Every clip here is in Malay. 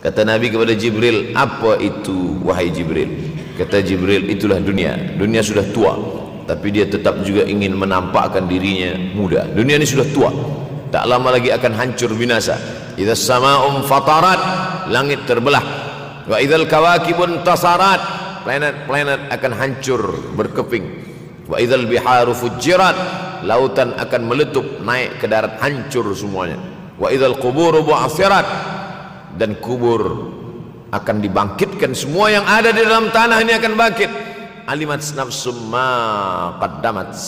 Kata Nabi kepada Jibril, apa itu wahai Jibril? Kata Jibril, itulah dunia. Dunia sudah tua, tapi dia tetap juga ingin menampakkan dirinya muda. Dunia ini sudah tua, tak lama lagi akan hancur binasa. Idza sama'um fatarat, langit terbelah. Wa idzal kawakibun tasarat, planet-planet akan hancur berkeping. Wa idzal biharu fujirat, lautan akan meletup naik ke darat, hancur semuanya. Wa idzal quburu bu'athirat, dan kubur akan dibangkitkan. Semua yang ada di dalam tanah ini akan bangkit. Alimat nafsum ma qaddamat.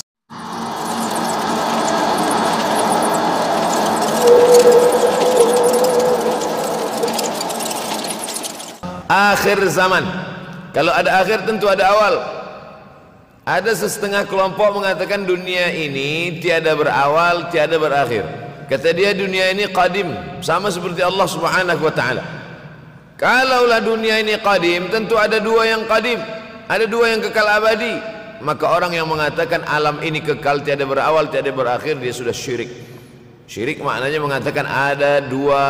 Akhir zaman. Kalau ada akhir tentu ada awal. Ada setengah kelompok mengatakan dunia ini tiada berawal, tiada berakhir. Kata dia dunia ini qadim, sama seperti Allah Subhanahu wa ta'ala. Kalaulah dunia ini qadim, tentu ada dua yang qadim, ada dua yang kekal abadi. Maka orang yang mengatakan alam ini kekal, tiada berawal, tiada berakhir, dia sudah syirik. Syirik maknanya mengatakan ada dua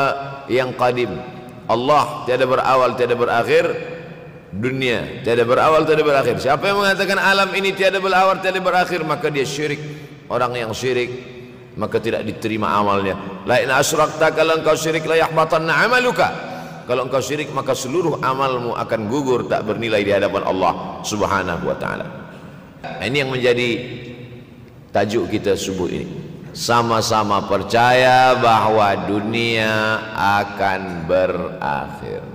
yang qadim. Allah tiada berawal, tiada berakhir, dunia tiada berawal, tiada berakhir. Siapa yang mengatakan alam ini tiada berawal, tiada berakhir, maka dia syirik. Orang yang syirik maka tidak diterima amalnya. La in asyrakta, kalau engkau syirik la yahbatanna amaluka. Kalau engkau syirik maka seluruh amalmu akan gugur, tak bernilai di hadapan Allah Subhanahu wa ta'ala. Ini yang menjadi tajuk kita subuh ini. Sama-sama percaya bahwa dunia akan berakhir.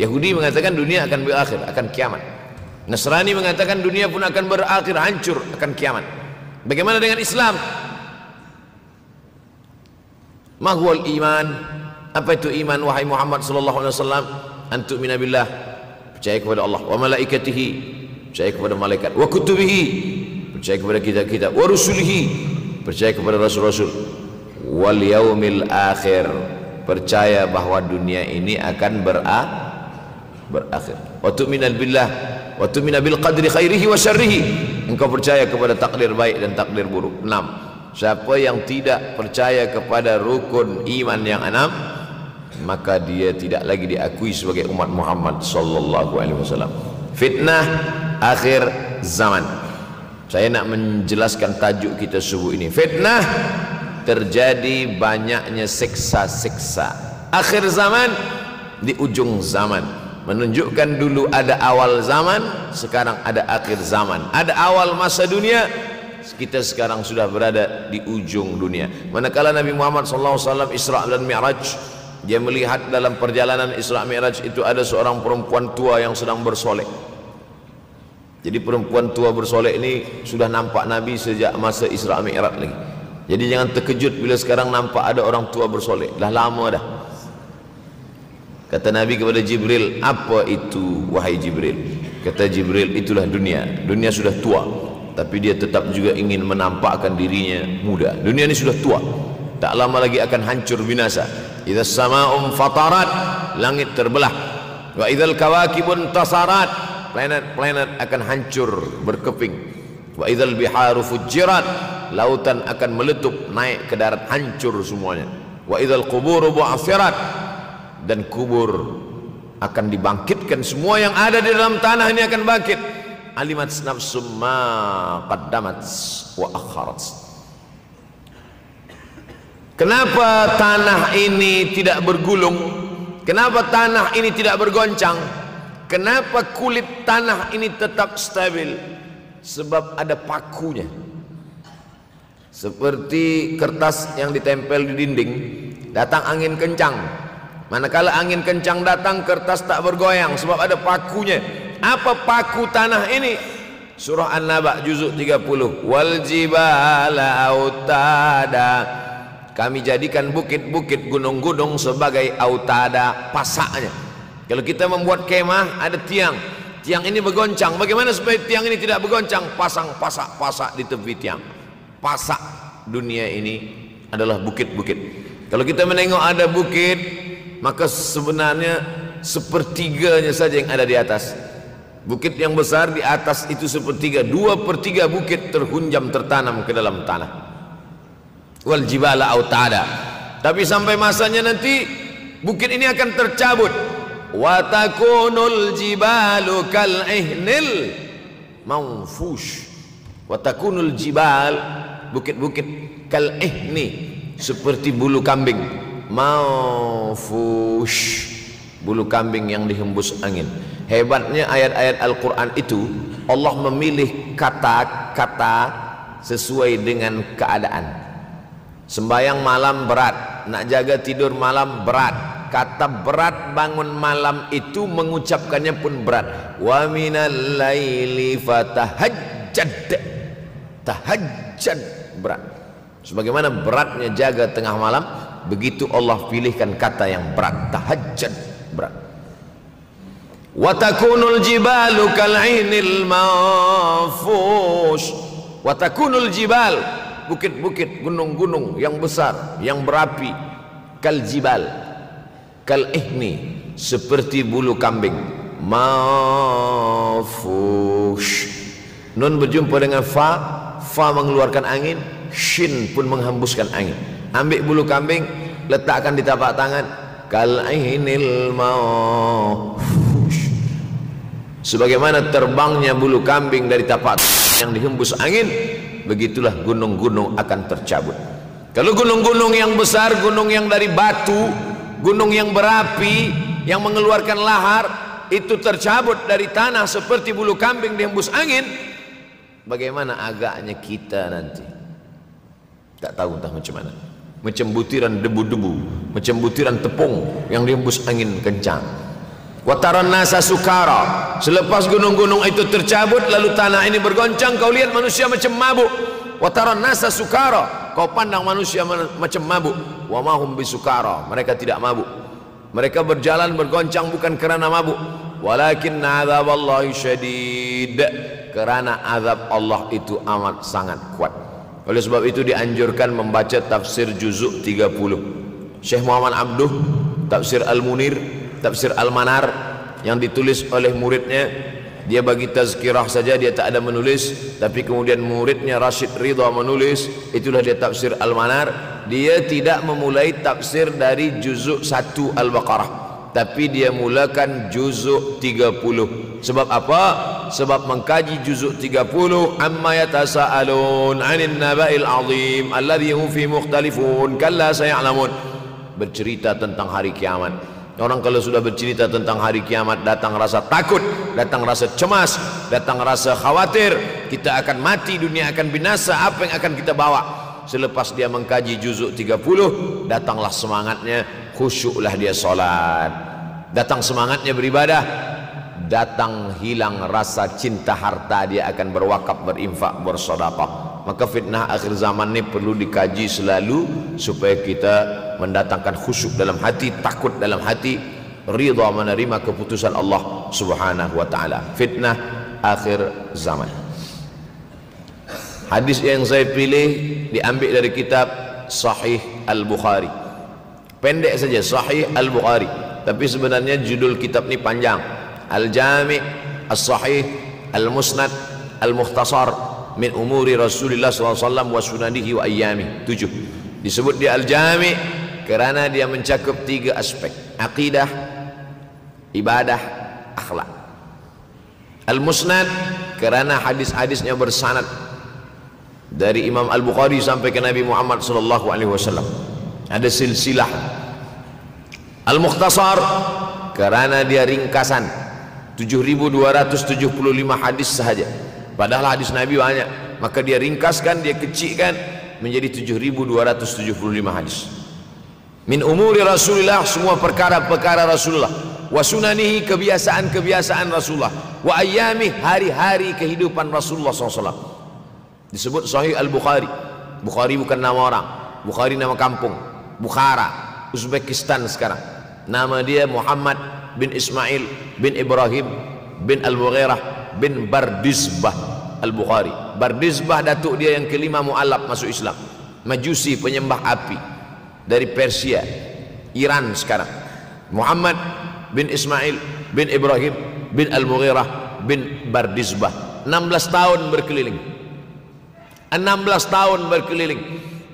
Yahudi mengatakan dunia akan berakhir, akan kiamat. Nasrani mengatakan dunia pun akan berakhir, hancur, akan kiamat. Bagaimana dengan Islam? Mahwal iman. Apa itu iman wahai Muhammad sallallahu alaihi wasallam? Antu'mina billah, percaya kepada Allah, wa malaikatihi, percaya kepada malaikat, wa kutubihi, percaya kepada kitab-kitab, wa rusulihi, percaya kepada rasul-rasul, wal yaumil akhir, percaya bahwa dunia ini akan berakhir. Wa tu'mina billah, wa tu'mina bil qadri khairihi wa syarrihi, engkau percaya kepada takdir baik dan takdir buruk. 6. Siapa yang tidak percaya kepada rukun iman yang 6, maka dia tidak lagi diakui sebagai umat Muhammad sallallahu alaihi wasallam. Fitnah akhir zaman. Saya nak menjelaskan tajuk kita subuh ini. Fitnah, terjadi banyaknya siksa-siksa. Akhir zaman, di ujung zaman. Menunjukkan dulu ada awal zaman, sekarang ada akhir zaman. Ada awal masa dunia, kita sekarang sudah berada di ujung dunia. Manakala Nabi Muhammad SAW Isra dan Mi'raj, dia melihat dalam perjalanan Isra Mi'raj itu ada seorang perempuan tua yang sedang bersolek. Jadi perempuan tua bersolek ini sudah nampak Nabi sejak masa Isra Mi'raj lagi. Jadi jangan terkejut bila sekarang nampak ada orang tua bersolek. Dah lama dah. Kata Nabi kepada Jibril, apa itu wahai Jibril? Kata Jibril, itulah dunia. Dunia sudah tua, tapi dia tetap juga ingin menampakkan dirinya muda. Dunia ini sudah tua, tak lama lagi akan hancur binasa. Idza sama'um fatarat, langit terbelah. Wa idzal kawakibun tasarat, planet-planet akan hancur berkeping. Wa idzal biharu fujirat, lautan akan meletup naik ke darat, hancur semuanya. Wa idzal quburu bu'athirat, dan kubur akan dibangkitkan. Semua yang ada di dalam tanah ini akan bangkit. Alimat nafsum ma qaddamat wa akharat. Kenapa tanah ini tidak bergulung? Kenapa tanah ini tidak bergoncang? Kenapa kulit tanah ini tetap stabil? Sebab ada pakunya. Seperti kertas yang ditempel di dinding, datang angin kencang, manakala angin kencang datang, kertas tak bergoyang sebab ada pakunya. Apa paku tanah ini? Surah An-Naba juzuk 30. Wal jibala autada, kami jadikan bukit-bukit, gunung-gunung sebagai autada, pasaknya. Kalau kita membuat kemah, ada tiang. Tiang ini bergoncang. Bagaimana supaya tiang ini tidak bergoncang? Pasang pasak-pasak di tepi tiang. Pasak dunia ini adalah bukit-bukit. Kalau kita menengok ada bukit, maka sebenarnya sepertiganya saja yang ada di atas. Bukit yang besar di atas itu sepertiga, 2/3 bukit terhunjam, tertanam ke dalam tanah. Wal jibala autada. Tapi sampai masanya nanti bukit ini akan tercabut. Wa takunul jibalu kal ihnil manfush. Wa takunul jibal, bukit-bukit, kal ihni, seperti bulu kambing, manfush, bulu kambing yang dihembus angin. Hebatnya ayat-ayat Al-Quran itu, Allah memilih kata-kata sesuai dengan keadaan. Sembayang malam berat, nak jaga tidur malam berat. Kata berat bangun malam itu mengucapkannya pun berat. Wa minal laili fatahajjad, tahajjad berat. Sebagaimana beratnya jaga tengah malam, begitu Allah pilihkan kata yang berat, tahajjad berat. Wa takunul jibalu kal'inil manfush. Wa takunul jibal, bukit-bukit, gunung-gunung yang besar, yang berapi, kal jibal, kal ihni, seperti bulu kambing, manfush. Nun berjumpa dengan fa, fa mengeluarkan angin, shin pun menghembuskan angin. Ambil bulu kambing, letakkan di tapak tangan, kal ihnil manfush. Sebagaimana terbangnya bulu kambing dari tapak yang dihembus angin, begitulah gunung-gunung akan tercabut. Kalau gunung-gunung yang besar, gunung yang dari batu, gunung yang berapi, yang mengeluarkan lahar, itu tercabut dari tanah seperti bulu kambing dihembus angin, bagaimana agaknya kita nanti? Tak tahu entah macam mana. Macam butiran debu-debu, macam butiran tepung yang dihembus angin kencang. Wataran nasa sukara, selepas gunung-gunung itu tercabut lalu tanah ini bergoncang, kau lihat manusia macam mabuk. Wataran nasa sukara, kau pandang manusia macam mabuk. Wa mahum bisukara, mereka tidak mabuk. Mereka berjalan bergoncang bukan kerana mabuk, walakin azaballahi syadid, kerana azab Allah itu amat sangat kuat. Oleh sebab itu dianjurkan membaca tafsir juzuk 30. Syekh Muhammad Abduh, tafsir Al-Munir, tafsir Al-Manar yang ditulis oleh muridnya, dia bagi tazkirah saja, dia tak ada menulis, tapi kemudian muridnya Rashid Ridha menulis, itulah dia tafsir Al-Manar. Dia tidak memulai tafsir dari juzuk 1 Al-Baqarah, tapi dia mulakan juzuk 30. Sebab apa? Sebab mengkaji juzuk 30, amma yatasaalun 'anil naba'il 'azim alladhi hum fi mukhtalifun kalla saya'lamun, bercerita tentang hari kiamat. Orang kalau sudah bercerita tentang hari kiamat, datang rasa takut, datang rasa cemas, datang rasa khawatir, kita akan mati, dunia akan binasa, apa yang akan kita bawa? Selepas dia mengkaji juzuk 30, datanglah semangatnya, khusyuklah dia solat, datang semangatnya beribadah, datang hilang rasa cinta harta, dia akan berwakaf, berinfak, bersedekah. Maka fitnah akhir zaman ini perlu dikaji selalu supaya kita mendatangkan khusyuk dalam hati, takut dalam hati, ridha menerima keputusan Allah Subhanahu wa taala. Fitnah akhir zaman. Hadis yang saya pilih diambil dari kitab Sahih Al-Bukhari. Pendek saja, Sahih Al-Bukhari, tapi sebenarnya judul kitab ini panjang. Al-Jami' As-Sahih Al-Musnad Al-Mukhtasar min umuri Rasulullah SAW wa sunanihi wa ayyami. 7. Disebut dia Al-Jami' kerana dia mencakup 3 aspek: akidah, ibadah, akhlak. Al-Musnad kerana hadis-hadisnya bersanad dari Imam Al-Bukhari sampai ke Nabi Muhammad SAW, ada silsilah. Al-Mukhtasar kerana dia ringkasan, 7.275 hadis sahaja, padahal hadis Nabi banyak, maka dia ringkaskan, dia kecilkan menjadi 7.275 hadis. Min umuri Rasulullah, semua perkara-perkara Rasulullah, wa sunanihi, kebiasaan-kebiasaan Rasulullah, wa ayyami, hari-hari kehidupan Rasulullah SAW. Disebut Sahih Al-Bukhari. Bukhari bukan nama orang, Bukhari nama kampung, Bukhara, Uzbekistan sekarang. Nama dia Muhammad bin Ismail bin Ibrahim bin Al-Mughirah bin Bardizbah Al-Bukhari. Bardizbah datuk dia yang kelima mu'alaf masuk Islam, Majusi, penyembah api, dari Persia, Iran sekarang. Muhammad bin Ismail bin Ibrahim bin Al-Mughirah bin Bardizbah. 16 tahun berkeliling, 16 tahun berkeliling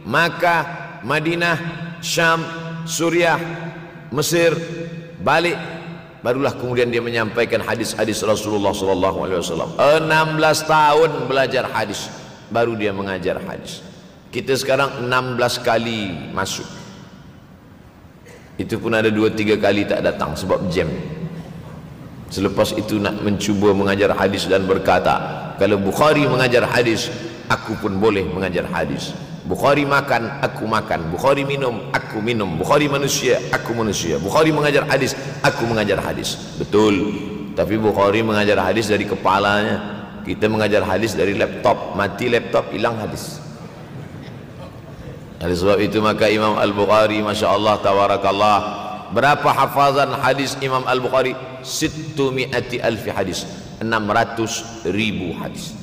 Makkah, Madinah, Syam, Suriah, Mesir, balik, barulah kemudian dia menyampaikan hadis-hadis Rasulullah SAW. 16 tahun belajar hadis, baru dia mengajar hadis. Kita sekarang 16 kali masuk, itu pun ada 2-3 kali tak datang sebab jam. Selepas itu nak mencuba mengajar hadis dan berkata, kalau Bukhari mengajar hadis, aku pun boleh mengajar hadis. Bukhari makan, aku makan. Bukhari minum, aku minum. Bukhari manusia, aku manusia. Bukhari mengajar hadis, aku mengajar hadis. Betul, tapi Bukhari mengajar hadis dari kepalanya, kita mengajar hadis dari laptop. Mati laptop, hilang hadis. Oleh sebab itu maka Imam Al-Bukhari, Masya Allah, Tabarakallah, berapa hafazan hadis Imam Al-Bukhari? 600,000 hadis, 600,000 hadis.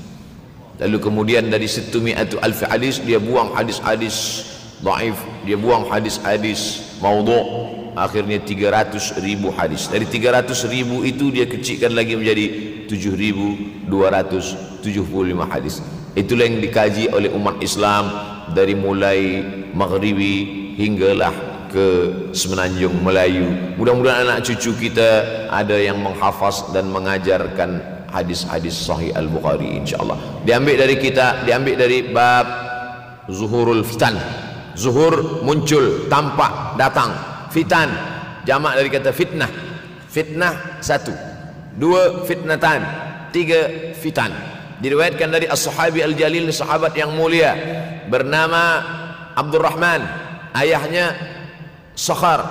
Lalu kemudian dari 600,000 hadis dia buang hadis-hadis dhaif, dia buang hadis-hadis maudhu', akhirnya 300,000 hadis. Dari 300,000 itu dia kecilkan lagi menjadi 7.275 hadis. Itulah yang dikaji oleh umat Islam dari mulai Maghribi hinggalah ke Semenanjung Melayu. Mudah-mudahan anak cucu kita ada yang menghafaz dan mengajarkan hadis-hadis Sahih Al-Bukhari, insyaallah. Diambil dari kita, diambil dari bab zuhurul fitan. Zuhur muncul, tampak, datang. Fitan jamak dari kata fitnah. Fitnah 1, 2 fitnatan, 3 fitan. Diriwayatkan dari as-sahabi al-jalil, sahabat yang mulia bernama Abdurrahman, ayahnya Sakhar,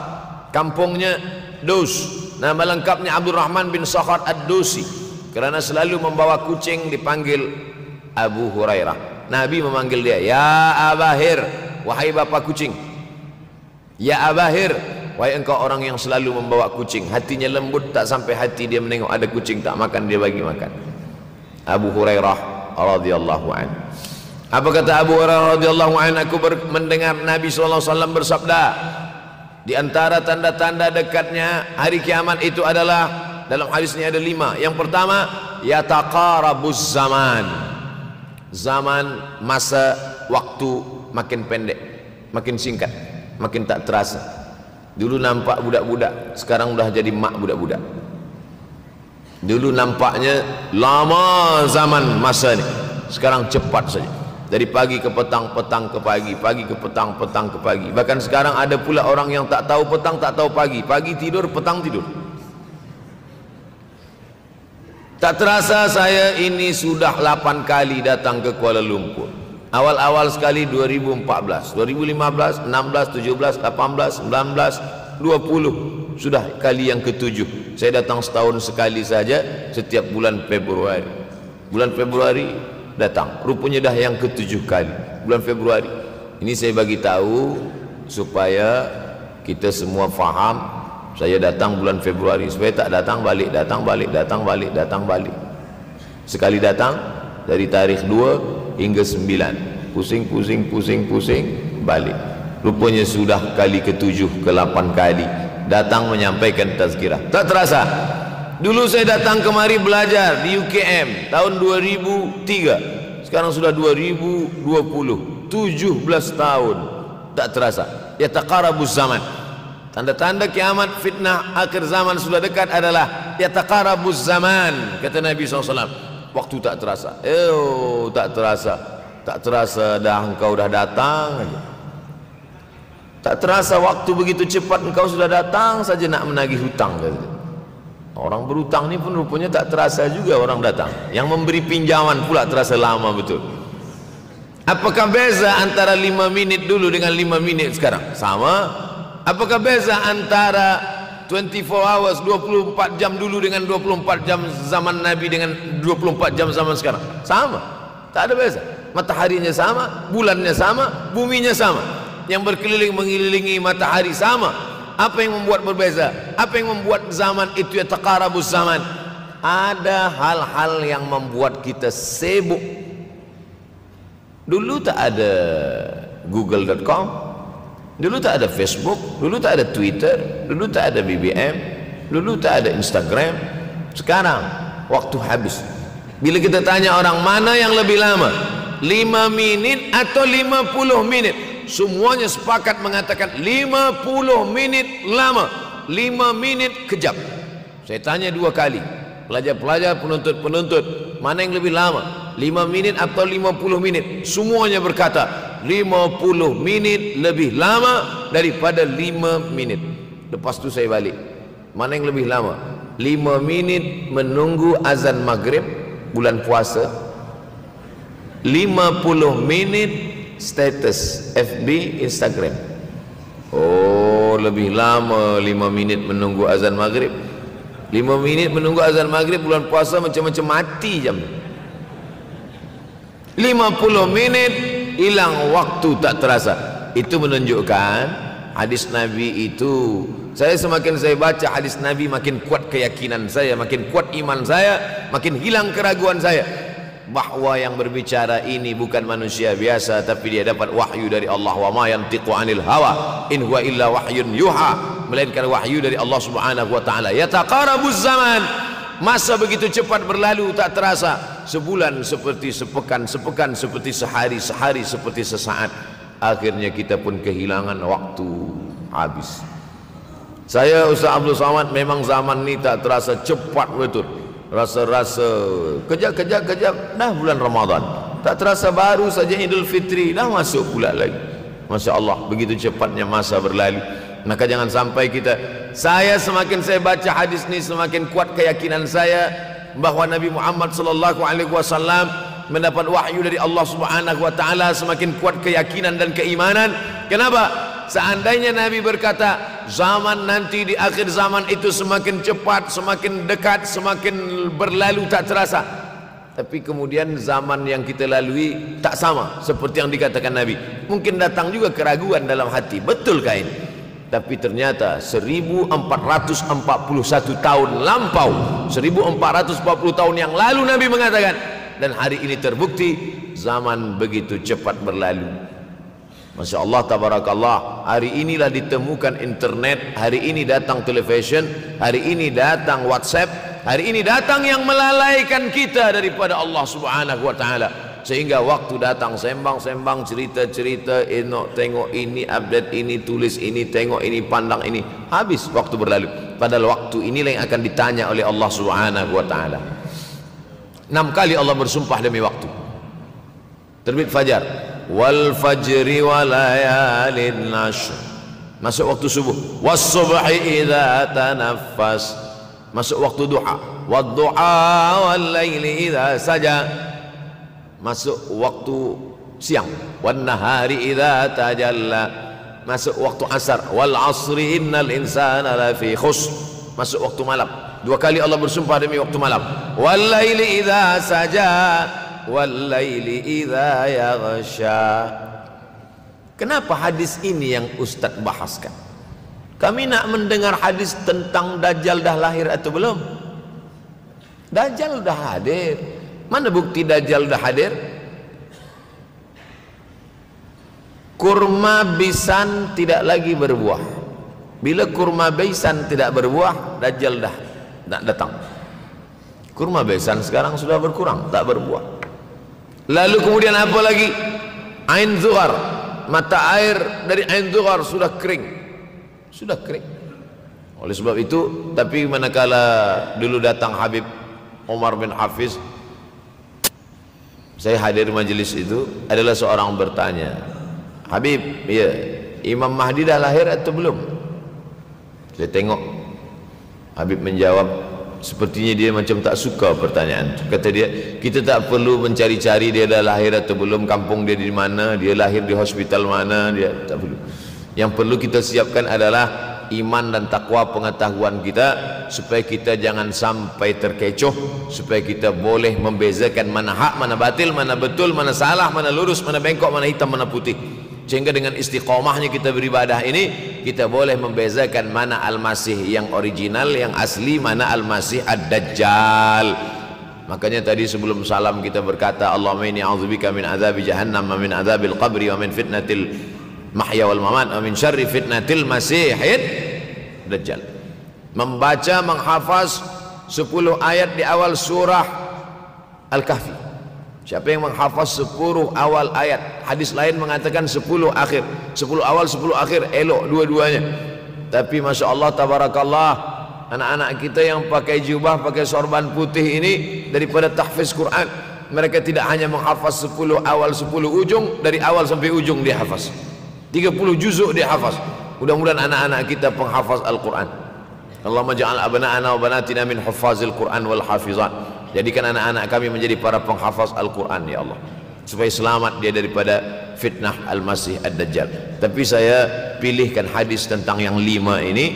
kampungnya Dus. Nama lengkapnya Abdurrahman bin Sakhar ad-Dusi. Kerana selalu membawa kucing dipanggil Abu Hurairah. Nabi memanggil dia, ya Abahir, wahai bapa kucing. Ya Abahir, wahai engkau orang yang selalu membawa kucing. Hatinya lembut, tak sampai hati dia menengok ada kucing tak makan, dia bagi makan. Abu Hurairah radhiyallahu anhu. Apa kata Abu Hurairah radhiyallahu anhu? Aku mendengar Nabi SAW bersabda, di antara tanda-tanda dekatnya hari kiamat itu adalah, dalam hadis ini ada 5. Yang pertama, yataqarabuz zaman. Zaman, masa, waktu makin pendek, makin singkat, makin tak terasa. Dulu nampak budak-budak, sekarang dah jadi mak budak-budak. Dulu nampaknya lama zaman masa ni, sekarang cepat saja. Dari pagi ke petang, petang ke pagi, pagi ke petang, petang ke pagi. Bahkan sekarang ada pula orang yang tak tahu petang, tak tahu pagi. Pagi tidur, petang tidur. Tak terasa saya ini sudah 8 kali datang ke Kuala Lumpur. Awal-awal sekali 2014, 2015, 16, 17, 18, 19, 20. Sudah kali yang ke-7. Saya datang setahun sekali saja, setiap bulan Februari. Bulan Februari datang, rupanya dah yang ke-7 kali bulan Februari. Ini saya bagi tahu supaya kita semua faham. Saya datang bulan Februari, supaya tak datang balik, datang balik, datang balik, datang balik. Sekali datang dari tarikh 2 hingga 9, pusing, pusing, pusing, pusing, balik. Rupanya sudah kali ke-7, ke-8 kali datang menyampaikan tazkirah. Tak terasa. Dulu saya datang kemari belajar di UKM tahun 2003. Sekarang sudah 2020, 17 tahun. Tak terasa. Yataqarabuz zaman. Tanda-tanda kiamat, fitnah akhir zaman sudah dekat adalah yataqarabuz zaman, kata Nabi SAW. Waktu tak terasa. Tak terasa. Tak terasa dah engkau dah datang aja. Tak terasa waktu begitu cepat, engkau sudah datang saja nak menagih hutang, kata. Orang berhutang ni pun rupanya tak terasa juga orang datang. Yang memberi pinjaman pula terasa lama betul. Apakah beza antara 5 minit dulu dengan 5 minit sekarang? Sama. Apakah beza antara 24 hours, 24 jam dulu dengan 24 jam zaman Nabi dengan 24 jam zaman sekarang? Sama. Tak ada beza. Mataharinya sama, bulannya sama, buminya sama. Yang berkeliling mengelilingi matahari sama. Apa yang membuat berbeza? Apa yang membuat zaman itu yataqarabuz zaman? Ada hal-hal yang membuat kita sibuk. Dulu tak ada google.com, dulu tak ada Facebook, dulu tak ada Twitter, dulu tak ada BBM, dulu tak ada Instagram. Sekarang waktu habis. Bila kita tanya orang mana yang lebih lama, 5 minit atau 50 minit, semuanya sepakat mengatakan 50 minit lama. 5 minit kejap. Saya tanya 2 kali, pelajar-pelajar, penuntut-penuntut, mana yang lebih lama, 5 minit atau 50 menit? Semuanya berkata 50 menit lebih lama daripada 5 menit. Lepas tu saya balik, mana yang lebih lama? 5 menit menunggu azan maghrib bulan puasa, 50 menit status FB, Instagram. Oh, lebih lama 5 minit menunggu azan maghrib. 5 minit menunggu azan maghrib bulan puasa macam-macam mati jam. 50 menit hilang waktu tak terasa. Itu menunjukkan hadis Nabi itu, semakin saya baca hadis Nabi, makin kuat keyakinan saya, makin kuat iman saya, makin hilang keraguan saya bahwa yang berbicara ini bukan manusia biasa, tapi dia dapat wahyu dari Allah. Wa ma yantiqu anil hawa in huwa illa wahyun yuha, melainkan wahyu dari Allah Subhanahu wa taala. Yataqarabuz zaman, masa begitu cepat berlalu tak terasa. Sebulan seperti sepekan, sepekan seperti sehari, sehari seperti sesaat. Akhirnya kita pun kehilangan waktu, habis. Saya Ustaz Abdul Somad, memang zaman ni tak terasa cepat betul. Rasa-rasa kejap dah bulan Ramadan, tak terasa baru saja Idul Fitri dah masuk pula lagi. Masya Allah, begitu cepatnya masa berlalu. Maka jangan sampai saya semakin saya baca hadis ni, semakin kuat keyakinan saya bahawa Nabi Muhammad sallallahu alaihi wasallam mendapat wahyu dari Allah Subhanahu wa taala. Semakin kuat keyakinan dan keimanan. Kenapa? Seandainya Nabi berkata zaman nanti di akhir zaman itu semakin cepat, semakin dekat, semakin berlalu tak terasa, tapi kemudian zaman yang kita lalui tak sama seperti yang dikatakan Nabi. Mungkin datang juga keraguan dalam hati, betulkah ini? Tapi ternyata 1441 tahun lampau, 1440 tahun yang lalu Nabi mengatakan, dan hari ini terbukti zaman begitu cepat berlalu. Masya Allah, tabarakallah. Hari inilah ditemukan internet, hari ini datang television, hari ini datang WhatsApp, hari ini datang yang melalaikan kita daripada Allah Subhanahu wa taala. Sehingga waktu datang sembang-sembang, cerita-cerita, tengok ini, update ini, tulis ini, tengok ini, pandang ini, habis waktu berlalu. Padahal waktu inilah yang akan ditanya oleh Allah Subhanahu wa taala. 6 kali Allah bersumpah demi waktu. Terbit fajar, wal fajri wa layalin nashr, masuk waktu subuh. Was subhi idza tanaffas, masuk waktu duha. Wad duha wal laili idza saja, masuk waktu siang. Wan nahari idza tajalla, masuk waktu asar. Wal asri innal insana lafi khusr, masuk waktu malam. 2 kali Allah bersumpah demi waktu malam. Wal laili idza saja wal laili idza yaghsha. Kenapa hadis ini yang Ustaz bahaskan? Kami nak mendengar hadis tentang Dajjal dah lahir atau belum? Dajjal dah hadir. Mana bukti Dajjal dah hadir? Kurma bisan tidak lagi berbuah. Bila kurma bisan tidak berbuah, Dajjal dah nak datang. Kurma bisan sekarang sudah berkurang, tak berbuah. Lalu kemudian apa lagi? Ain Zuhar, mata air dari Ain Zuhar sudah kering, sudah kering. Oleh sebab itu, tapi manakala dulu datang Habib Umar bin Hafiz, saya hadir majlis itu, adalah seorang bertanya, Habib, ya, Imam Mahdi dah lahir atau belum? Saya tengok Habib menjawab, sepertinya dia macam tak suka pertanyaan. Kata dia, kita tak perlu mencari-cari dia dah lahir atau belum, kampung dia di mana, dia lahir di hospital mana, dia tak perlu. Yang perlu kita siapkan adalah iman dan takwa, pengetahuan kita, supaya kita jangan sampai terkecoh, supaya kita boleh membezakan mana hak, mana batil, mana betul, mana salah, mana lurus, mana bengkok, mana hitam, mana putih. Sehingga dengan istiqomahnya kita beribadah ini, kita boleh membezakan mana Al-Masih yang original, yang asli, mana Al-Masih Ad-Dajjal. Makanya tadi sebelum salam kita berkata, Allahumma inni a'udzubika min adzabi jahannam wa min adzabil qabri wa min fitnatil mahya wal mamat wa min syarri fitnatil masihid Dajjal. Membaca, menghafaz 10 ayat di awal surah Al-Kahfi. Siapa yang menghafaz 10 awal ayat, hadis lain mengatakan 10 akhir, 10 awal 10 akhir, elok dua-duanya. Tapi Masya Allah, tabarakallah, anak-anak kita yang pakai jubah, pakai sorban putih ini, daripada tahfiz Quran, mereka tidak hanya menghafaz 10 awal 10 ujung, dari awal sampai ujung dia hafaz 30 juzuk dia hafaz. Mudah-mudahan anak-anak kita penghafaz Al-Quran. Allahumma ja'al abna'ana wa banatina min huffazil Quran wal hafizan. Jadikan anak-anak kami menjadi para penghafaz Al-Quran ya Allah, supaya selamat dia daripada fitnah Al-Masih Ad-Dajjal. Tapi saya pilihkan hadis tentang yang 5 ini.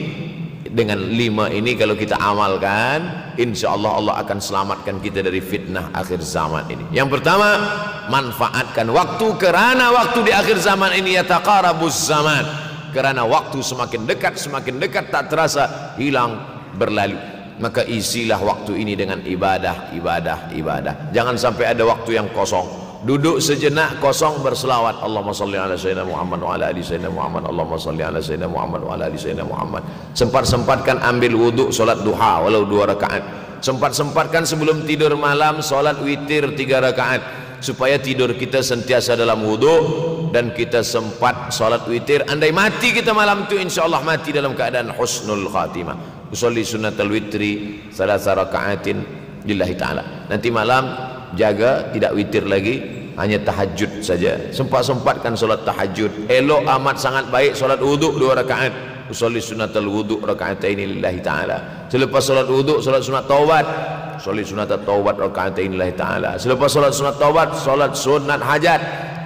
Dengan 5 ini kalau kita amalkan, insya Allah Allah akan selamatkan kita dari fitnah akhir zaman ini. Yang pertama, manfaatkan waktu, kerana waktu di akhir zaman ini yataqarabuz zaman, kerana waktu semakin dekat tak terasa, hilang berlalu. Maka isilah waktu ini dengan ibadah. Jangan sampai ada waktu yang kosong. Duduk sejenak kosong berselawat, Allahumma salli ala sayyidina Muhammad wa ala ali sayyidina Muhammad, Allahumma salli ala sayyidina Muhammad wa ala ali sayyidina Muhammad. Sempat-sempatkan ambil wuduk, solat duha walau 2 rakaat. Sempat-sempatkan sebelum tidur malam solat witir 3 rakaat, supaya tidur kita sentiasa dalam wuduk dan kita sempat solat witir. Andai mati kita malam itu, insyaallah mati dalam keadaan husnul khatimah. Usolli sunnatal witri 3 rakaatin lillahi ta'ala. Nanti malam jaga tidak witir lagi, hanya tahajud saja. Sempat-sempatkan solat tahajud. Elok amat sangat baik solat wuduk 2 rakaat. Usolli sunnatal wuduk raka'ataini lillahi ta'ala. Selepas solat wuduk, solat sunat taubat. Usolli sunnatat taubat raka'ataini lillahi ta'ala. Selepas solat sunat taubat, solat sunat hajat.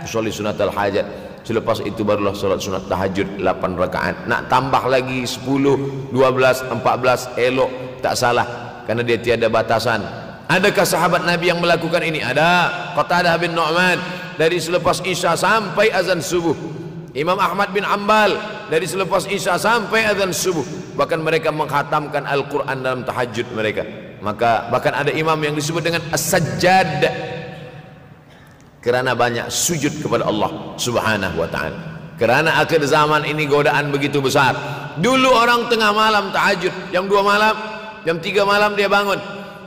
Usolli sunnatal hajat. Selepas itu barulah solat sunat tahajud 8 rakaat. Nak tambah lagi 10, 12, 14 elok, tak salah, karena dia tiada batasan. Adakah sahabat Nabi yang melakukan ini? Ada. Qatadah bin Nu'man dari selepas Isya sampai azan subuh. Imam Ahmad bin Ambal dari selepas Isya sampai azan subuh. Bahkan mereka menghatamkan Al-Quran dalam tahajud mereka. Maka bahkan ada imam yang disebut dengan As-Sajjad, kerana banyak sujud kepada Allah Subhanahu wa ta'ala. Kerana akhir zaman ini godaan begitu besar. Dulu orang tengah malam tahajud, jam 2 malam, jam 3 malam dia bangun,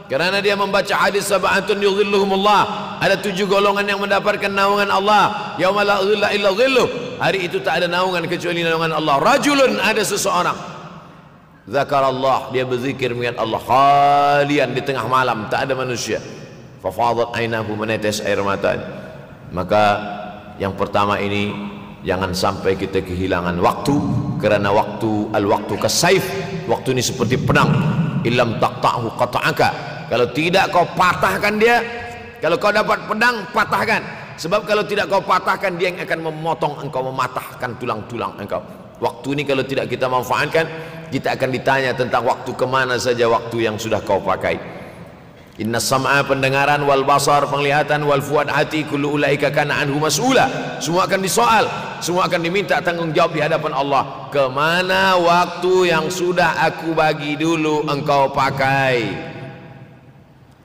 kerana dia membaca hadis sab'atun yudhilluhumullah. Ada 7 golongan yang mendapatkan naungan Allah. Yauma la dhilla illa dhilluh. Hari itu tak ada naungan kecuali naungan Allah. Rajulun, ada seseorang, zakarallah, dia berzikir mengingat Allah, khalian, di tengah malam, tak ada manusia. Fafadat ainahu, menetes air mata. Maka yang pertama ini, jangan sampai kita kehilangan waktu, kerana waktu, al-waktu kasaif, waktu ini seperti pedang. Illam taqta'hu qata'aka. Kalau tidak kau patahkan dia, kalau kau dapat pedang, patahkan. Sebab kalau tidak kau patahkan, dia yang akan memotong engkau, mematahkan tulang-tulang engkau. Waktu ini kalau tidak kita manfaatkan, kita akan ditanya tentang waktu, kemana saja waktu yang sudah kau pakai. Inna sam'a, pendengaran, wal basar, penglihatan, wal fuad, hati, kullu ulaika kana anhu mas'ula. Semua akan disoal, semua akan diminta tanggung jawab di hadapan Allah. Kemana waktu yang sudah aku bagi dulu engkau pakai?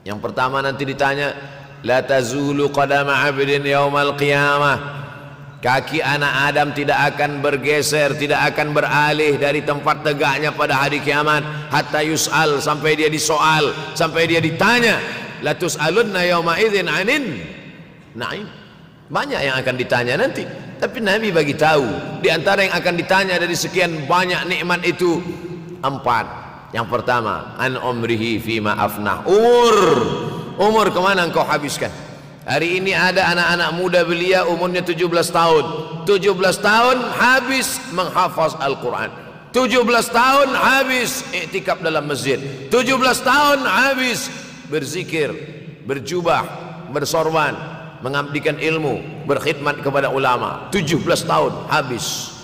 Yang pertama nanti ditanya, la tazulu qadama 'abdin yaumal qiyamah. Kaki anak Adam tidak akan bergeser, tidak akan beralih dari tempat tegaknya pada hari kiamat, hatta yus'al, sampai dia disoal, sampai dia ditanya. La tus'alunna yauma idzin 'anin na'im. Banyak yang akan ditanya nanti, tapi Nabi bagi tahu di antara yang akan ditanya dari sekian banyak nikmat itu 4. Yang pertama, an umrihi fima afnah. Umur kemana engkau habiskan? Hari ini ada anak-anak muda belia umurnya 17 tahun. 17 tahun habis menghafaz Al-Quran. 17 tahun habis iktikaf dalam masjid. 17 tahun habis berzikir, berjubah, bersorban, mengabdikan ilmu, berkhidmat kepada ulama. 17 tahun habis.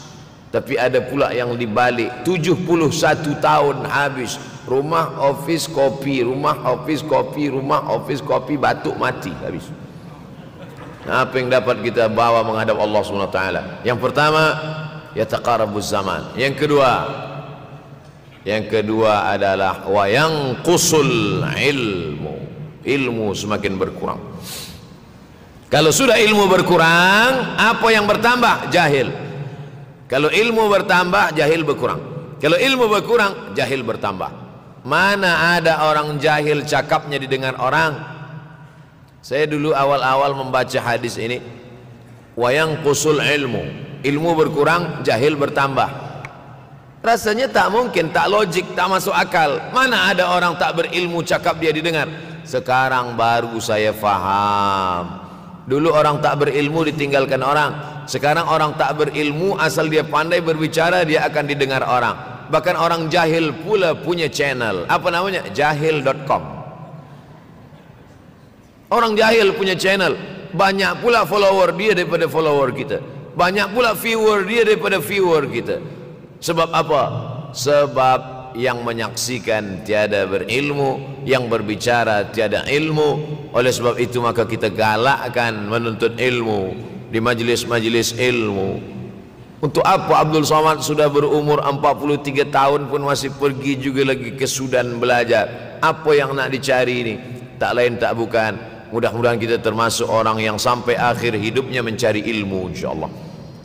Tapi ada pula yang dibalik, 71 tahun habis. Rumah, office, kopi, rumah, office, kopi, rumah, office, kopi, batuk, mati, habis. Apa yang dapat kita bawa menghadap Allah SWT? Yang pertama, yataqarabuz zaman. Yang kedua adalah wa yanqusul ilmu. Ilmu semakin berkurang. Kalau sudah ilmu berkurang, apa yang bertambah? Jahil. Kalau ilmu bertambah, jahil berkurang. Kalau ilmu berkurang, jahil bertambah. Mana ada orang jahil cakapnya didengar orang? Saya dulu awal-awal membaca hadis ini, wa yanqusul ilmu. Ilmu berkurang, jahil bertambah. Rasanya tak mungkin, tak logik, tak masuk akal. Mana ada orang tak berilmu cakap dia didengar. Sekarang baru saya faham. Dulu orang tak berilmu ditinggalkan orang. Sekarang orang tak berilmu asal dia pandai berbicara dia akan didengar orang. Bahkan orang jahil pula punya channel. Apa namanya? Jahil.com. Orang jahil punya channel. Banyak pula follower dia daripada follower kita. Banyak pula viewer dia daripada viewer kita. Sebab apa? Sebab yang menyaksikan tiada berilmu, yang berbicara tiada ilmu. Oleh sebab itu maka kita galakkan menuntut ilmu di majlis-majlis ilmu. Untuk apa Abdul Somad sudah berumur 43 tahun pun masih pergi juga lagi ke Sudan belajar? Apa yang nak dicari ini? Tak lain tak bukan, mudah-mudahan kita termasuk orang yang sampai akhir hidupnya mencari ilmu, insyaAllah.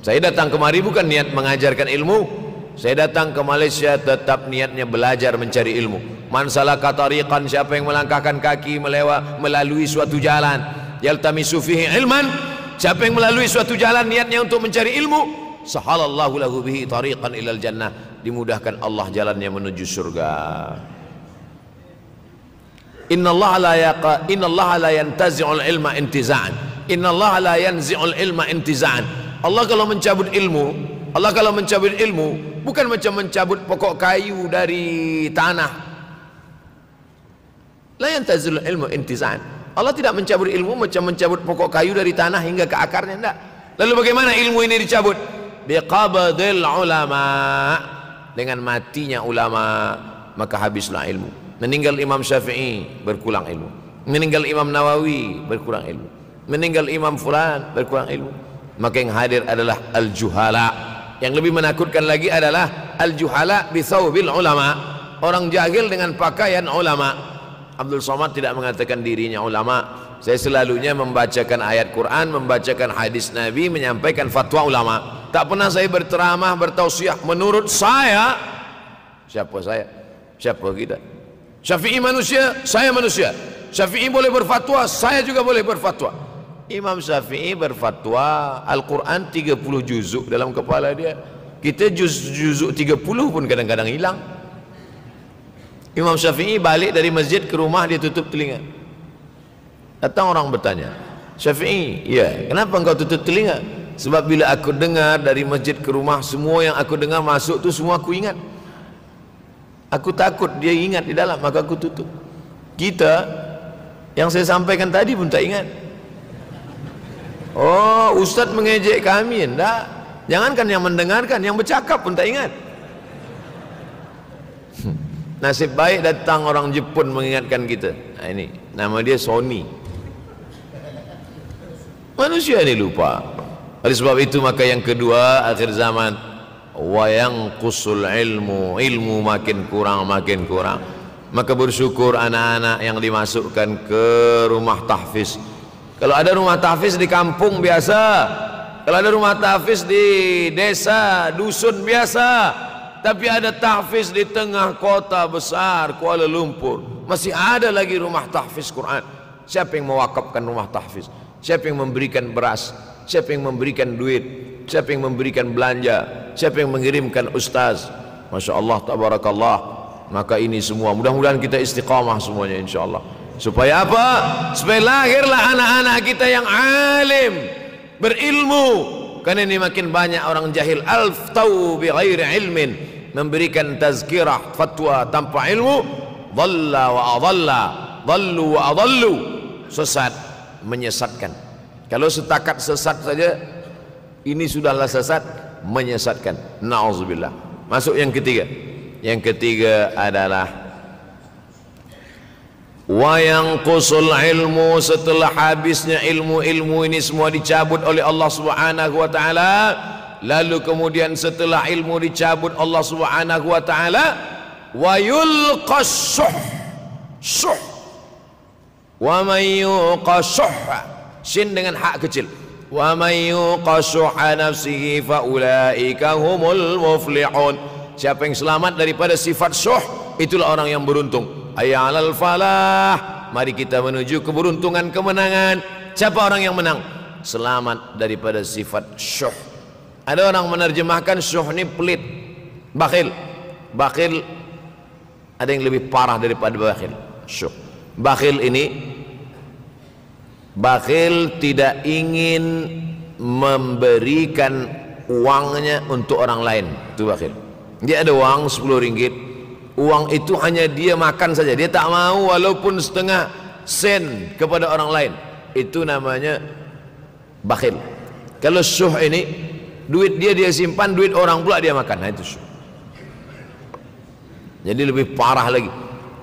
Saya datang kemari bukan niat mengajarkan ilmu. Saya datang ke Malaysia tetap niatnya belajar mencari ilmu. Man salaka tariqan, siapa yang melangkahkan kaki melalui suatu jalan, yaltamisu fihi ilman, siapa yang melalui suatu jalan niatnya untuk mencari ilmu, sahalallahu lahu bihi tariqan ilal jannah, dimudahkan Allah jalannya menuju surga. Innallaha la yantazi'ul ilma intiza'an. Innallaha la yanzi'ul ilma intiza'an. Allah kalau mencabut ilmu, bukan macam mencabut pokok kayu dari tanah. La yantazilul ilmu intiza'an. Allah tidak mencabut ilmu macam mencabut pokok kayu dari tanah hingga ke akarnya, tidak. Lalu bagaimana ilmu ini dicabut? Biqabdil ulama, dengan matinya ulama maka habislah ilmu. Meninggal Imam Syafi'i berkurang ilmu, meninggal Imam Nawawi berkurang ilmu, meninggal Imam Fulan berkurang ilmu. Maka yang hadir adalah al-juhala. Yang lebih menakutkan lagi adalah al-juhala bi thawbil ulama, orang jahil dengan pakaian ulama. Abdul Somad tidak mengatakan dirinya ulama. Saya selalunya membacakan ayat Quran, membacakan hadis Nabi, menyampaikan fatwa ulama. Tak pernah saya berteramah, bertausiah menurut saya. Siapa saya? Siapa kita? Syafi'i manusia, saya manusia. Syafi'i boleh berfatwa, saya juga boleh berfatwa. Imam Syafi'i berfatwa Al-Quran 30 juzuk dalam kepala dia. Kita juzuk 30 pun kadang-kadang hilang. Imam Syafi'i balik dari masjid ke rumah, dia tutup telinga. Datang orang bertanya, Syafi'i, ya, kenapa engkau tutup telinga? Sebab bila aku dengar dari masjid ke rumah, semua yang aku dengar masuk tu semua aku ingat. Aku takut dia ingat di dalam, maka aku tutup. Kita yang saya sampaikan tadi pun tak ingat. Oh, ustaz mengejek kami, enggak. Jangankan yang mendengarkan, yang bercakap pun tak ingat. Nasib baik datang orang Jepun mengingatkan kita. Nah, ini nama dia Sony. Manusia ini lupa. Oleh sebab itu maka yang kedua, akhir zaman, wa yanqusul ilmu, ilmu makin kurang. Maka bersyukur anak-anak yang dimasukkan ke rumah tahfiz. Kalau ada rumah tahfiz di kampung biasa, kalau ada rumah tahfiz di desa, dusun biasa, tapi ada tahfiz di tengah kota besar Kuala Lumpur, masih ada lagi rumah tahfiz Quran. Siapa yang mewakafkan rumah tahfiz? Siapa yang memberikan beras? Siapa yang memberikan duit? Siapa yang memberikan belanja? Siapa yang mengirimkan ustaz? Masya Allah, tabarakallah. Maka ini semua mudah-mudahan kita istiqamah semuanya, insyaAllah. Supaya apa? Supaya lahirlah anak-anak kita yang alim, berilmu. Karena ini makin banyak orang jahil, alftau bi ghairi ilmin, memberikan tazkirah, fatwa tanpa ilmu. Dhalla wa adalla, dhallu wa adallu, sesat, menyesatkan. Kalau setakat sesat saja, ini sudahlah sesat, menyesatkan. Na'udzubillah. Masuk yang ketiga. Yang ketiga adalah wa yanqusul ilmu, setelah habisnya ilmu-ilmu ini semua dicabut oleh Allah Subhanahu wa taala. Lalu kemudian setelah ilmu dicabut Allah Subhanahu wa taala, wa yulqas syuh. Wa may yuqashuh, sin dengan hak kecil. Wa may yuqashuha nafsihi fa ulaika humul muflihun. Siapa yang selamat daripada sifat syuh, itulah orang yang beruntung. Hayya 'alal falah, mari kita menuju keberuntungan, kemenangan. Siapa orang yang menang? Selamat daripada sifat syuh. Ada orang menerjemahkan syuh ini pelit, bakhil. Bakhil ada yang lebih parah daripada bakhil. Syuh. Bakhil ini, bakhil tidak ingin memberikan uangnya untuk orang lain. Itu bakhil. Dia ada uang 10 ringgit, uang itu hanya dia makan saja, dia tak mau walaupun setengah sen kepada orang lain. Itu namanya bakhil. Kalau syuh ini, duit dia simpan, duit orang pula dia makan. Nah, itu syuh. Jadi lebih parah lagi.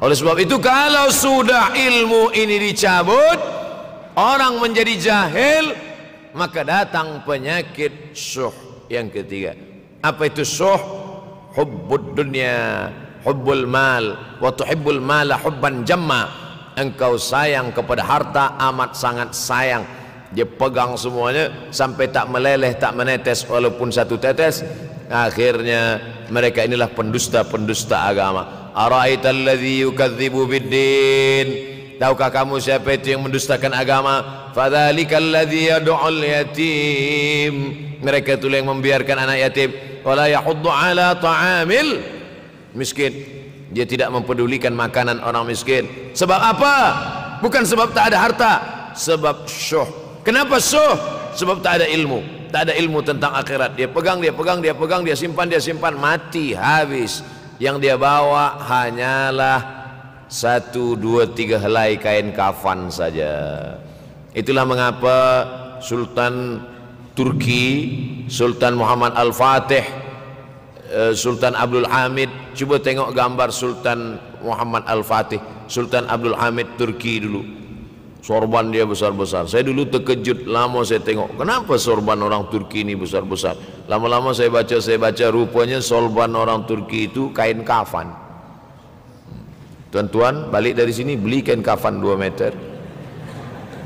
Oleh sebab itu, kalau sudah ilmu ini dicabut, orang menjadi jahil, maka datang penyakit syuh yang ketiga. Apa itu syuh? Hubbud dunya, hubbul mal, wa tuhibbul mala hubban jamma. Engkau sayang kepada harta amat sangat sayang. Dia pegang semuanya sampai tak meleleh, tak menetes walaupun satu tetes. Akhirnya mereka inilah pendusta-pendusta agama. Ara'aital ladzi yukadzibu biddin. Tahukah kamu siapa itu yang mendustakan agama? Fadzalikal ladzi yad'ul yatim. Mereka itu yang membiarkan anak yatim. Wala yahuddu ala ta'amil miskin. Dia tidak mempedulikan makanan orang miskin. Sebab apa? Bukan sebab tak ada harta, sebab syuh. Kenapa syuh? Sebab tak ada ilmu. Tak ada ilmu tentang akhirat. Dia pegang, dia simpan, mati, habis. Yang dia bawa hanyalah 1, 2, 3 helai kain kafan saja. Itulah mengapa Sultan Turki, Sultan Muhammad Al-Fatih, Sultan Abdul Hamid, coba tengok gambar Sultan Muhammad Al-Fatih, Sultan Abdul Hamid Turki dulu. Sorban dia besar-besar. Saya dulu terkejut, lama saya tengok, kenapa sorban orang Turki ini besar-besar. Lama-lama saya baca, rupanya sorban orang Turki itu kain kafan. Tuan-tuan balik dari sini beli kain kafan 2 meter,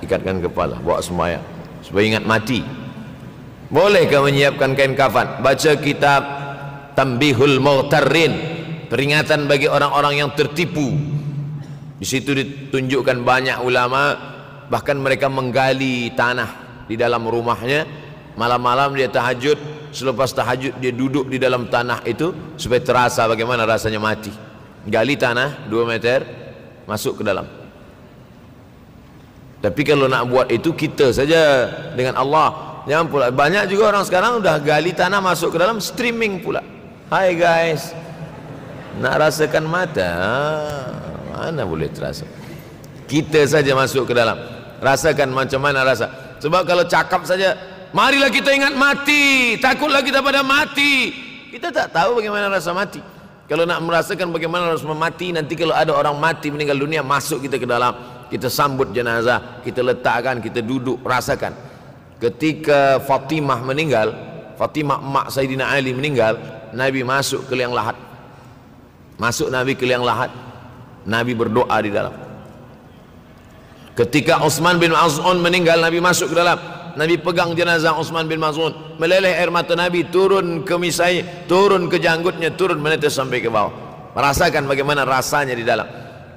ikatkan kepala, bawa sembahyang supaya ingat mati. Bolehkah menyiapkan kain kafan? Baca kitab Tambihul Mughtarrin, peringatan bagi orang-orang yang tertipu. Di situ ditunjukkan banyak ulama, bahkan mereka menggali tanah di dalam rumahnya. Malam-malam dia tahajud, selepas tahajud dia duduk di dalam tanah itu supaya terasa bagaimana rasanya mati. Gali tanah 2 meter, masuk ke dalam. Tapi kalau nak buat itu kita saja dengan Allah. Jangan pula, banyak juga orang sekarang udah gali tanah masuk ke dalam, streaming pula. Hai guys, nak rasakan mata, mana boleh terasa. Kita saja masuk ke dalam, rasakan macam mana rasa. Sebab kalau cakap saja, marilah kita ingat mati, takutlah kita pada mati, kita tak tahu bagaimana rasa mati. Kalau nak merasakan bagaimana rasa mati, nanti kalau ada orang mati meninggal dunia, masuk kita ke dalam, kita sambut jenazah, kita letakkan, kita duduk, rasakan. Ketika Fatimah meninggal, Fatimah emak Sayyidina Ali meninggal, Nabi masuk ke liang lahat. Masuk Nabi ke liang lahat, Nabi berdoa di dalam. Ketika Utsman bin Maz'un meninggal, Nabi masuk ke dalam, Nabi pegang jenazah Utsman bin Maz'un, meleleh air mata Nabi turun ke misai, turun ke janggutnya, turun menetes sampai ke bawah. Merasakan bagaimana rasanya di dalam.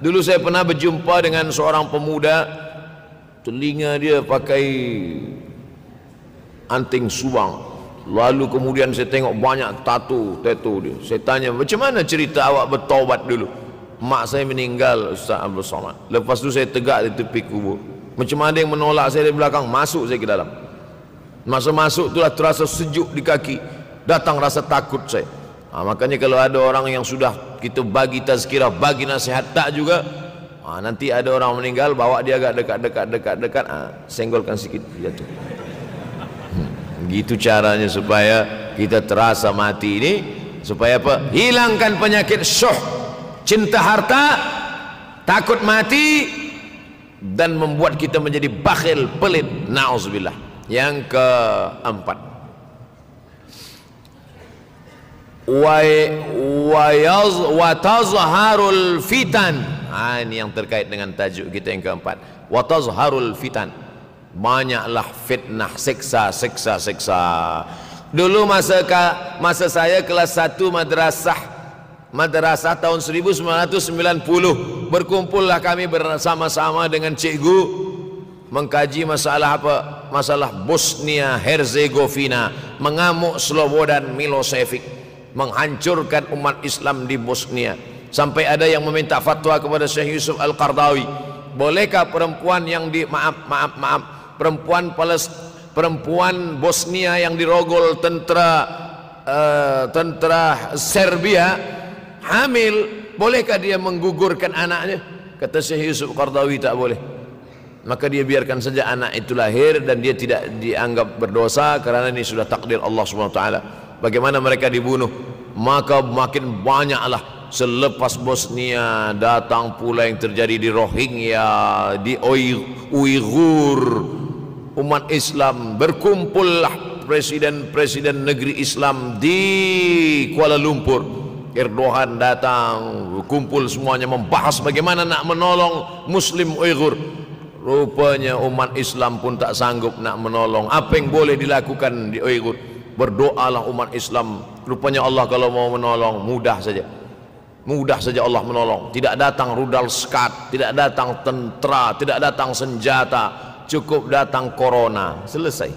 Dulu saya pernah berjumpa dengan seorang pemuda, telinga dia pakai anting subang, lalu kemudian saya tengok banyak tato dia. Saya tanya, macam mana cerita awak bertaubat dulu? Mak saya meninggal, Ustaz Abdul Somad. Lepas tu saya tegak di tepi kubur. Macam ada yang menolak saya dari belakang, masuk saya ke dalam. Masa masuk itulah terasa sejuk di kaki, datang rasa takut saya. Makanya kalau ada orang yang sudah kita bagi tazkirah, bagi nasihat tak juga, nanti ada orang meninggal, bawa dia agak dekat, senggolkan sikit, jatuh. Gitu caranya supaya kita terasa mati ini, supaya apa? Hilangkan penyakit syuh, cinta harta, takut mati, dan membuat kita menjadi bakhil, pelit. Na'udzubillah. Yang keempat, wa tazharul fitan. Ini yang terkait dengan tajuk kita yang keempat. Wa tazharul fitan. Banyaklah fitnah, siksa. Dulu masa saya kelas 1 madrasah tahun 1990, berkumpullah kami bersama-sama dengan cikgu mengkaji masalah apa? Masalah Bosnia Herzegovina, mengamuk Slobodan Milosevic. menghancurkan umat Islam di Bosnia. Sampai ada yang meminta fatwa kepada Syekh Yusuf Al-Qaradawi, bolehkah perempuan yang perempuan Bosnia yang dirogol tentara Serbia hamil, bolehkah dia menggugurkan anaknya? Kata Syekh Yusuf Qaradawi, tak boleh. Maka dia biarkan saja anak itu lahir dan dia tidak dianggap berdosa karena ini sudah takdir Allah SWT. Bagaimana mereka dibunuh? Maka makin banyaklah selepas Bosnia datang pula yang terjadi di Rohingya, di Uighur. Umat Islam berkumpullah presiden-presiden negeri Islam di Kuala Lumpur. Erdogan datang, kumpul semuanya membahas bagaimana nak menolong Muslim Uighur. Rupanya umat Islam pun tak sanggup nak menolong. Apa yang boleh dilakukan di Uighur? Berdoalah umat Islam. Rupanya Allah kalau mau menolong mudah saja. Mudah saja Allah menolong. Tidak datang rudal skat, tidak datang tentera, tidak datang senjata, cukup datang corona, selesai.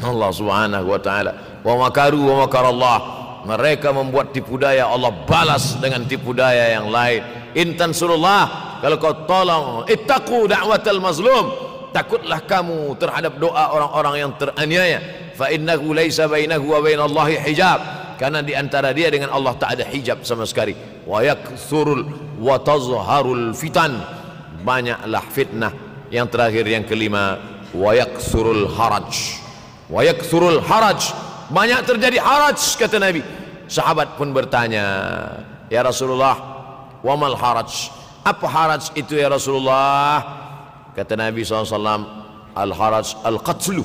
Allah Subhanahu wa taala, wa makaru wa makarallah. Mereka membuat tipu daya, Allah balas dengan tipu daya yang lain. In tansurullah, kalau kau tolong, ittaqu da'watal mazlum, takutlah kamu terhadap doa orang-orang yang teraniaya. Fa innahu laisa bainahu wa bainallahi hijab, karena di antara dia dengan Allah tak ada hijab sama sekali. Wa yakthurul wa tazharul fitan, banyaklah fitnah. Yang terakhir, yang kelima, wa yakthurul haraj. Wa yakthurul haraj, banyak terjadi haraj, kata Nabi. Sahabat pun bertanya, ya Rasulullah, wa mal haraj, apa haraj itu ya Rasulullah? Kata Nabi SAW, al haraj al qatlu,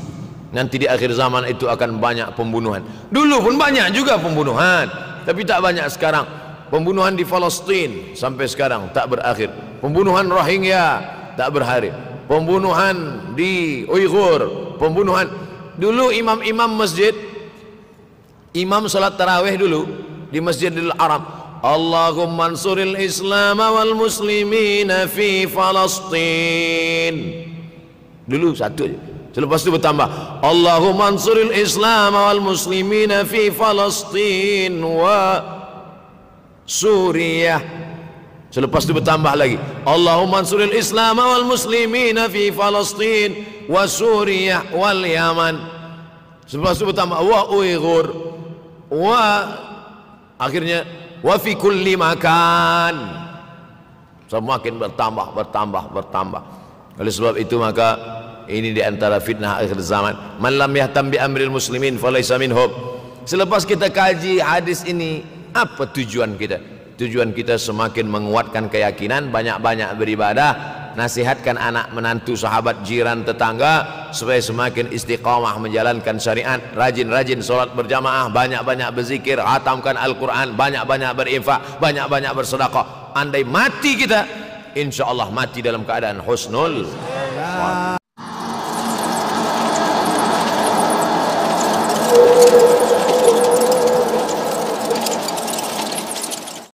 nanti di akhir zaman itu akan banyak pembunuhan. Dulu pun banyak juga pembunuhan, tapi tak banyak sekarang. Pembunuhan di Palestina sampai sekarang tak berakhir. Pembunuhan Rohingya tak berakhir. Pembunuhan di Uighur, pembunuhan. Dulu imam-imam masjid, imam salat tarawih dulu di Masjidil Haram, Allahumma ansuril Islam wal muslimina fi Palestin. Dulu satu aja. Selepas itu bertambah, Allahumma ansuril Islam wal muslimina fi Palestin wa Suriah. Selepas itu bertambah lagi, Allahumma ansuril Islam wal muslimina fi Palestin wa Suriah wal Yaman. Selepas itu bertambah wa Uighur, wa akhirnya wa fi kulli makan. Semakin bertambah. Oleh sebab itu maka ini di antara fitnah akhir zaman. Man lam yahtam bi amril muslimin falaysa minhum. Selepas kita kaji hadis ini, apa tujuan kita? Tujuan kita semakin menguatkan keyakinan, banyak-banyak beribadah, nasihatkan anak menantu, sahabat, jiran, tetangga supaya semakin istiqamah menjalankan syariat, rajin-rajin solat berjamaah, banyak-banyak berzikir, hatamkan Al-Quran, banyak-banyak berinfak, banyak-banyak bersedekah. Andai mati kita, insya Allah mati dalam keadaan husnul